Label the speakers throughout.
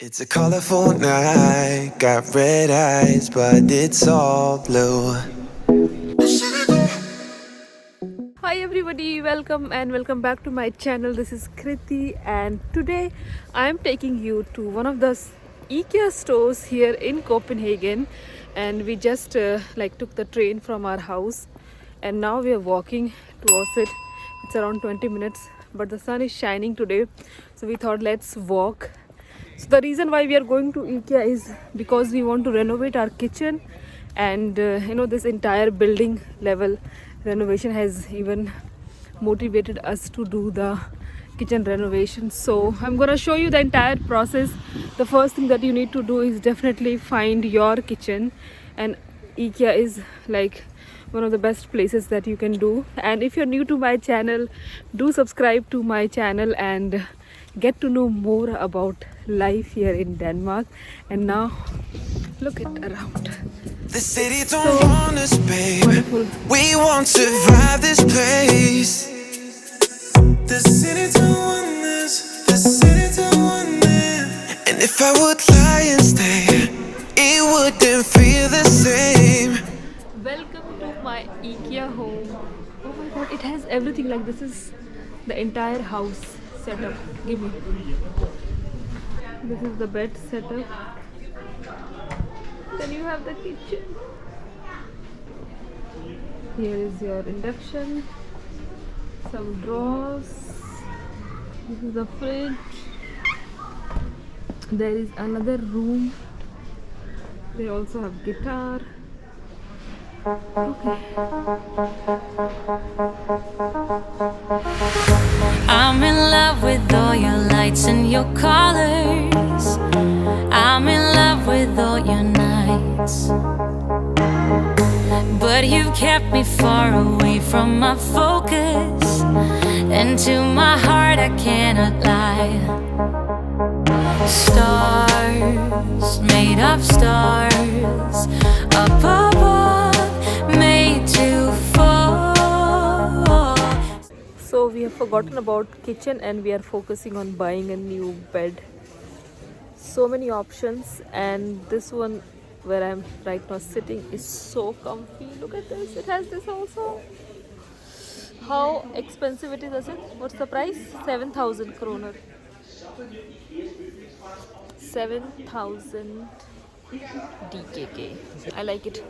Speaker 1: It's a colorful night, got red eyes, but it's all blue.
Speaker 2: Hi everybody, welcome back to my channel. This is Kriti and today I am taking you to one of the IKEA stores here in Copenhagen, and we just took the train from our house and now we are walking towards it. It's around 20 minutes, but the sun is shining today, so we thought let's walk. So the reason why we are going to IKEA is because we want to renovate our kitchen, and this entire building level renovation has even motivated us to do the kitchen renovation. So I'm gonna show you the entire process. The first thing that you need to do is definitely find your kitchen, and IKEA is like one of the best places that you can do. And if you're new to my channel, do subscribe to my channel and get to know more about life here in Denmark. And now look it around.
Speaker 1: The city don't want us, babe.
Speaker 2: Wonderful.
Speaker 1: We won't survive this place. The city don't want us. The city don't want us. And if I would lie and stay, it wouldn't feel the same.
Speaker 2: Welcome to my IKEA home. Oh my god, it has everything. Like, this is the entire house setup. Give me. This is the bed setup. Then you have the kitchen. Here is your induction. Some drawers. This is the fridge. There is another room. They also have guitar.
Speaker 3: I'm in love with all your lights and your colors. I'm in love with all your nights. But you've kept me far away from my focus, and to my heart I cannot lie. Stars, made of stars, up above, made to fall.
Speaker 2: So we have forgotten about kitchen and we are focusing on buying a new bed. So many options, and this one where I'm right now sitting is so comfy. Look at this. It has this also. How expensive it is it? What's the price? 7,000 kroner. 7,000 DKK. I like it.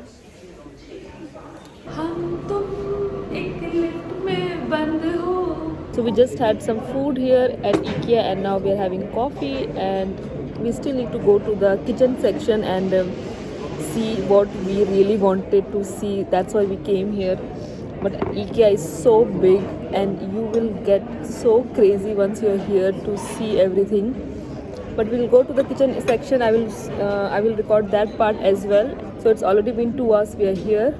Speaker 2: So we just had some food here at IKEA and now we are having coffee, and we still need to go to the kitchen section and see what we really wanted to see. That's why we came here. But IKEA is so big and you will get so crazy once you're here to see everything. But we'll go to the kitchen section. I will record that part as well. So it's already been 2 hours we are here.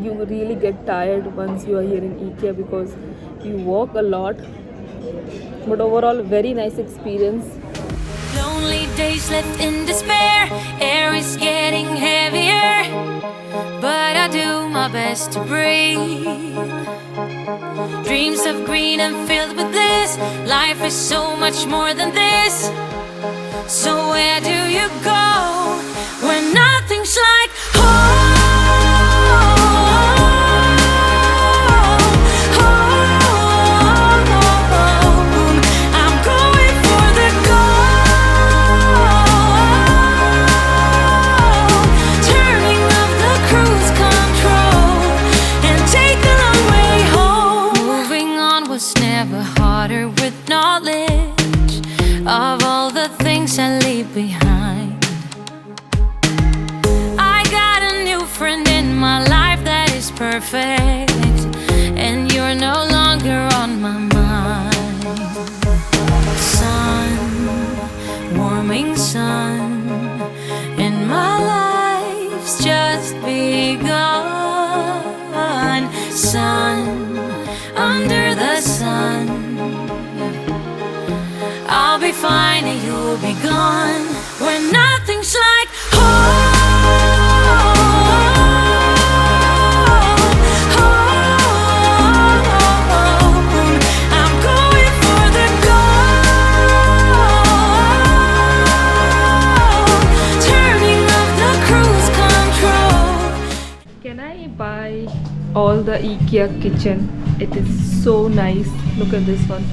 Speaker 2: You really get tired once you are here in IKEA because you walk a lot. But overall, very nice experience.
Speaker 3: Lonely days left in despair. Air is getting heavier, but I do my best to breathe. Dreams of green and filled with bliss. Life is so much more than this. So where do you go when nothing's like home? I'm going for the gold. Turning off the cruise control and take the long way home. Moving on was never harder with knowledge of all the things I leave behind. I got a new friend in my life that is perfect, and you're no longer on my mind. Sun, warming sun, and my life's just begun. Sun, under the sun, I'll be fine and you'll be gone when nothing's like home. I'm going for the gold.
Speaker 2: all the IKEA kitchen. It is so nice. Look at this one.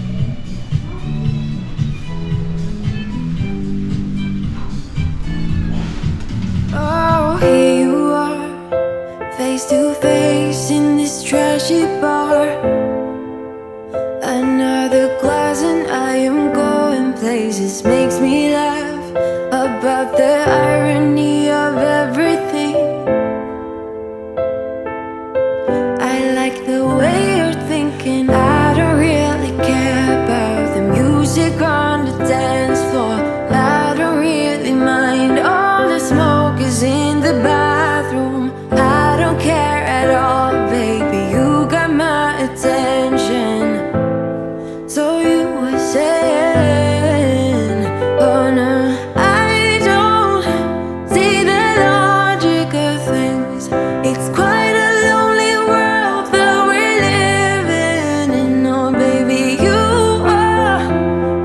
Speaker 1: Oh, here you are, face to face in this trashy bar. Another glass and I am going places. Makes me laugh about the irony of everything. I like the way you're thinking. I don't really care about the music on the dance floor. I don't really mind all the smoke is in the bathroom. I don't care at all, baby. You got my attention. So you were saying, oh no, I don't see the logic of things. It's quite a lonely world that we're living in. Oh baby, you are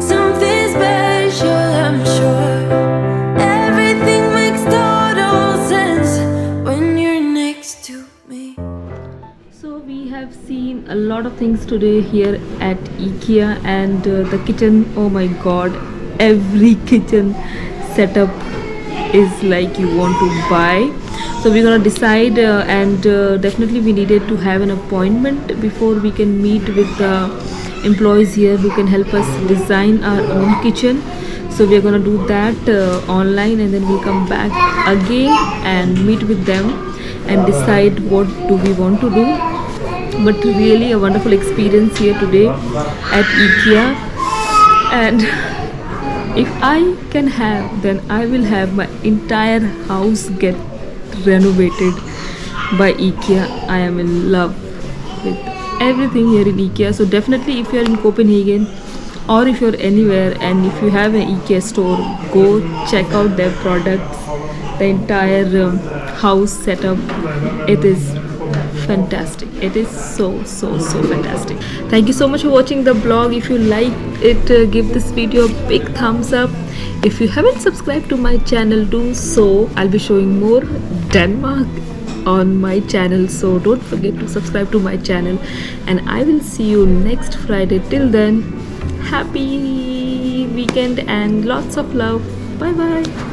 Speaker 1: something special, I'm sure. Everything makes total sense when you're next to me.
Speaker 2: So we have seen a lot of things today here at IKEA, and the kitchen, oh my god, every kitchen setup is like you want to buy. So we're gonna decide, and definitely we needed to have an appointment before we can meet with the employees here who can help us design our own kitchen. So we're gonna do that online, and then we'll come back again and meet with them and decide what do we want to do. But really a wonderful experience here today at IKEA, and if I can have, then I will have my entire house get renovated by IKEA. I am in love with everything here in IKEA. So definitely if you are in Copenhagen or if you're anywhere and if you have an IKEA store, go check out their products. The entire house setup, it is fantastic. It is so fantastic. Thank you so much for watching the vlog. If you liked it, give this video a big thumbs up. If you haven't subscribed to my channel, do so. I'll be showing more Denmark on my channel, so don't forget to subscribe to my channel, and I will see you next Friday. Till then, happy weekend and lots of love. Bye bye.